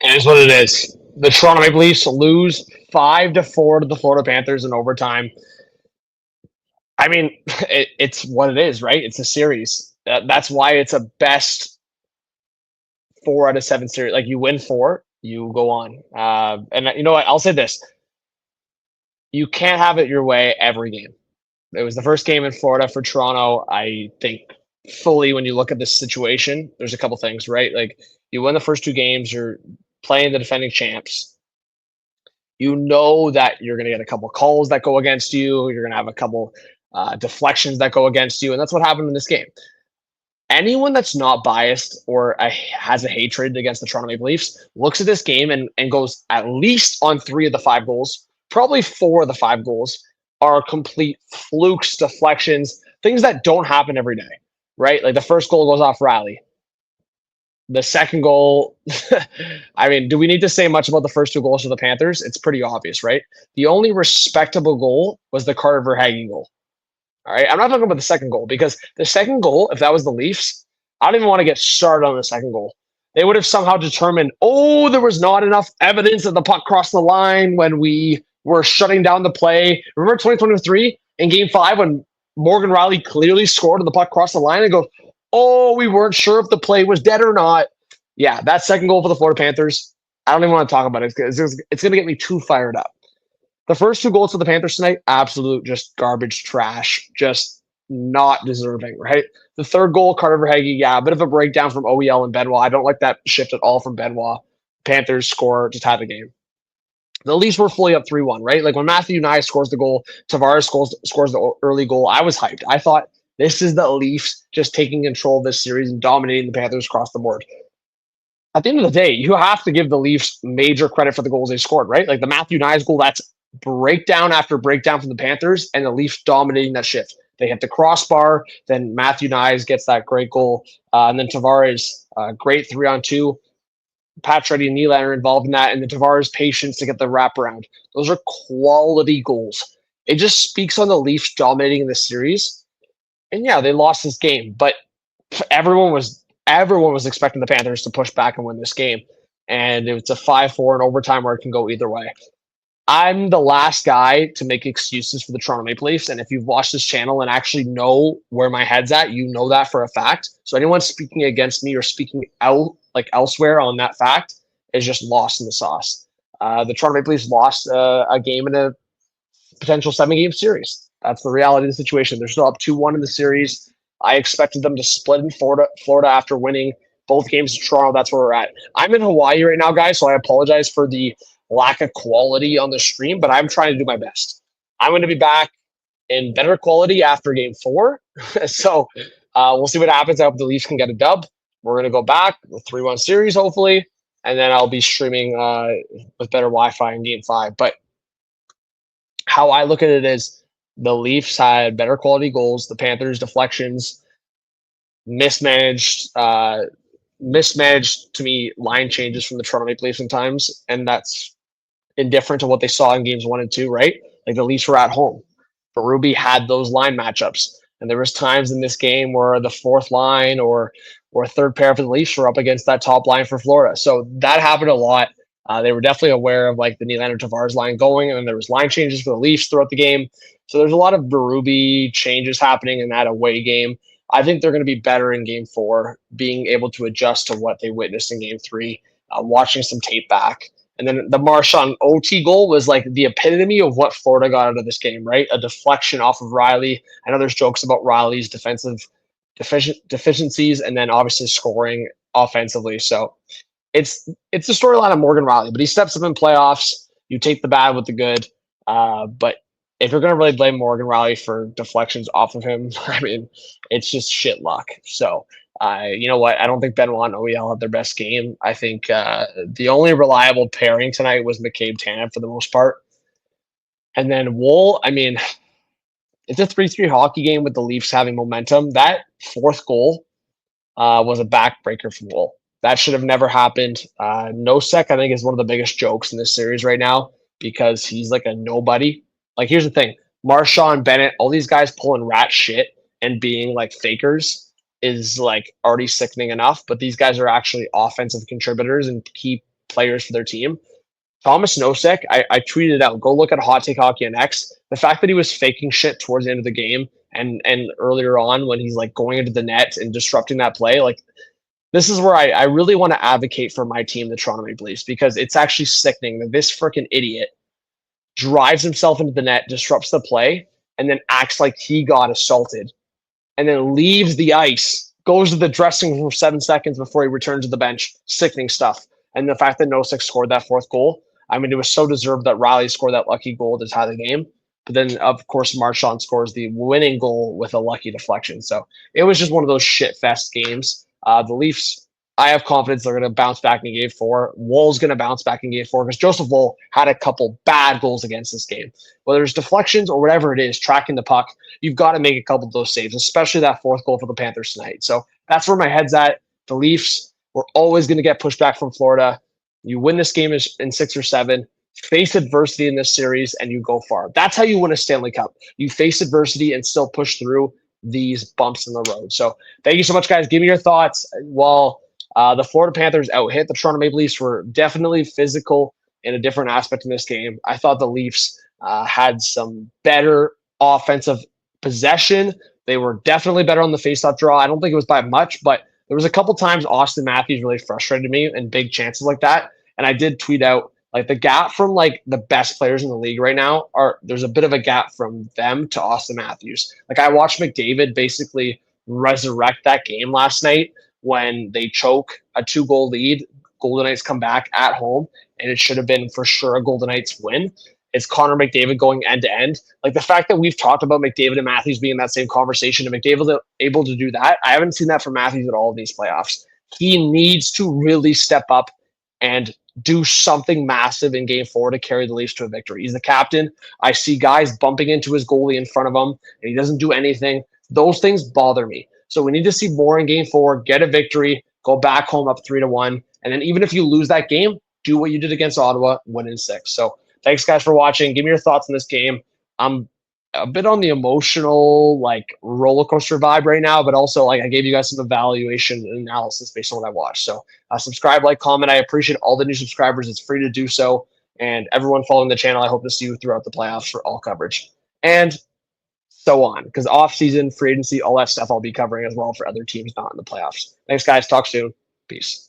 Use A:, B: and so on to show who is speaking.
A: It is what it is. The Toronto Maple Leafs lose 5-4 to the Florida Panthers in overtime. I mean, it's what it is, right? It's a series. That's why it's a best 4 out of 7 series. Like you win four, you go on. And you know what? I'll say this: you can't have it your way every game. It was the first game in Florida for Toronto. I think fully when you look at this situation, there's a couple things, right? Like you win the first 2 games, you're playing the defending champs. You know that you're going to get a couple calls that go against you. You're going to have a couple deflections that go against you, and that's what happened in this game. Anyone that's not biased or has a hatred against the Toronto Maple Leafs looks at this game and goes at least on 3 of the 5 goals, probably 4 of the 5 goals are complete flukes, deflections, things that don't happen every day, right? Like the first goal goes off Riley. The second goal, I mean, do we need to say much about the first 2 goals for the Panthers? It's pretty obvious, right? The only respectable goal was the Carter Verhaeghe goal. All right. I'm not talking about the second goal because the second goal, if that was the Leafs, I don't even want to get started on the second goal. They would have somehow determined, oh, there was not enough evidence that the puck crossed the line when we were shutting down the play. Remember 2023 in game 5 when Morgan Riley clearly scored and the puck crossed the line and goes, oh, we weren't sure if the play was dead or not. Yeah, that second goal for the Florida Panthers, I don't even want to talk about it. It's going to get me too fired up. The first 2 goals for the Panthers tonight, absolute just garbage trash, just not deserving, right? The third goal, Carter Verhaeghe, yeah, a bit of a breakdown from OEL and Benoit. I don't like that shift at all from Benoit. Panthers score to tie the game. The Leafs were fully up 3-1, right? Like when Matthew Nye scores the goal, Tavares scores the early goal, I was hyped. I thought this is the Leafs just taking control of this series and dominating the Panthers across the board. At the end of the day, you have to give the Leafs major credit for the goals they scored, right? Like the Matthew Nyes goal, that's breakdown after breakdown from the Panthers, and the Leafs dominating that shift. They hit the crossbar, then Matthew Nyes gets that great goal, and then Tavares, great 3-on-2. Pacioretty and Nylander involved in that, and the Tavares' patience to get the wraparound. Those are quality goals. It just speaks on the Leafs dominating the series. And yeah, they lost this game, but everyone was expecting the Panthers to push back and win this game. And it's a 5-4 in overtime where it can go either way. I'm the last guy to make excuses for the Toronto Maple Leafs. And if you've watched this channel and actually know where my head's at, you know that for a fact. So anyone speaking against me or speaking out like elsewhere on that fact is just lost in the sauce. The Toronto Maple Leafs lost a game in a potential 7-game series. That's the reality of the situation. They're still up 2-1 in the series. I expected them to split in Florida after winning both games in Toronto. That's where we're at. I'm in Hawaii right now, guys, so I apologize for the lack of quality on the stream, but I'm trying to do my best. I'm going to be back in better quality after game 4. So we'll see what happens. I hope the Leafs can get a dub. We're going to go back with 3-1 series, hopefully, and then I'll be streaming with better Wi-Fi in game 5. But how I look at it is the Leafs had better quality goals. The Panthers deflections, mismanaged to me line changes from the Toronto Maple Leafs sometimes, and that's indifferent to what they saw in games 1 and 2, right? Like the Leafs were at home. Berube had those line matchups. And there was times in this game where the fourth line or third pair for the Leafs were up against that top line for Florida. So that happened a lot. They were definitely aware of like the Nylander Tavares line going, and then there was line changes for the Leafs throughout the game. So there's a lot of Berube changes happening in that away game. I think they're going to be better in game 4, being able to adjust to what they witnessed in game 3, watching some tape back. And then the Marchand OT goal was like the epitome of what Florida got out of this game, right? A deflection off of Riley. I know there's jokes about Riley's defensive deficiencies and then obviously scoring offensively. So it's the storyline of Morgan Riley, but he steps up in playoffs. You take the bad with the good. But if you're going to really blame Morgan Riley for deflections off of him, I mean, it's just shit luck. So you know what? I don't think Benoit and OEL had their best game. I think the only reliable pairing tonight was McCabe Tanev for the most part. And then Wool, I mean, it's a 3-3 hockey game with the Leafs having momentum. That fourth goal was a backbreaker for Wool. That should have never happened. Nosek, I think, is one of the biggest jokes in this series right now because he's like a nobody. Like, here's the thing. Marchand, Bennett, all these guys pulling rat shit and being like fakers is like already sickening enough, but these guys are actually offensive contributors and keep players for their team. Thomas Nosek, I tweeted out, go look at Hot Take Hockey on X. The fact that he was faking shit towards the end of the game and earlier on when he's like going into the net and disrupting that play, like this is where I really want to advocate for my team, the Toronto Maple Leafs, because it's actually sickening that this freaking idiot drives himself into the net, disrupts the play, and then acts like he got assaulted, and then leaves the ice, goes to the dressing room for 7 seconds before he returns to the bench. Sickening stuff. And the fact that Nosek scored that fourth goal, I mean, it was so deserved that Riley scored that lucky goal to tie the game. But then, of course, Marchand scores the winning goal with a lucky deflection. So it was just one of those shit fest games. The Leafs, I have confidence they're going to bounce back in game 4. Wool's going to bounce back in game 4 because Joseph Woll had a couple bad goals against this game. Whether it's deflections or whatever it is, tracking the puck, you've got to make a couple of those saves, especially that fourth goal for the Panthers tonight. So that's where my head's at. The Leafs, we're always going to get pushed back from Florida. You win this game in 6 or 7, face adversity in this series, and you go far. That's how you win a Stanley Cup. You face adversity and still push through these bumps in the road. So thank you so much, guys. Give me your thoughts. While the Florida Panthers out-hit the Toronto Maple Leafs, were definitely physical in a different aspect in this game. I thought the Leafs had some better offensive possession. They were definitely better on the faceoff draw. I don't think it was by much, but there was a couple times Austin Matthews really frustrated me in big chances like that. And I did tweet out, like, the gap from like the best players in the league right now there's a bit of a gap from them to Austin Matthews. Like, I watched McDavid basically resurrect that game last night when they choke a 2-goal lead. Golden Knights come back at home, and it should have been for sure a Golden Knights win. It's Connor McDavid going end to end. Like, the fact that we've talked about McDavid and Matthews being in that same conversation, and McDavid able to do that, I haven't seen that from Matthews at all in these playoffs. He needs to really step up and do something massive in game 4 to carry the Leafs to a victory. He's the captain. I see guys bumping into his goalie in front of him, and he doesn't do anything. Those things bother me. So we need to see more in game 4, get a victory, go back home up 3-1. And then even if you lose that game, do what you did against Ottawa, win in 6. So thanks, guys, for watching. Give me your thoughts on this game. I'm a bit on the emotional, like, roller coaster vibe right now, but also, like, I gave you guys some evaluation and analysis based on what I watched. So subscribe, like, comment. I appreciate all the new subscribers. It's free to do so. And everyone following the channel, I hope to see you throughout the playoffs for all coverage. And so on, because off-season, free agency, all that stuff I'll be covering as well for other teams not in the playoffs. Thanks, guys. Talk soon. Peace.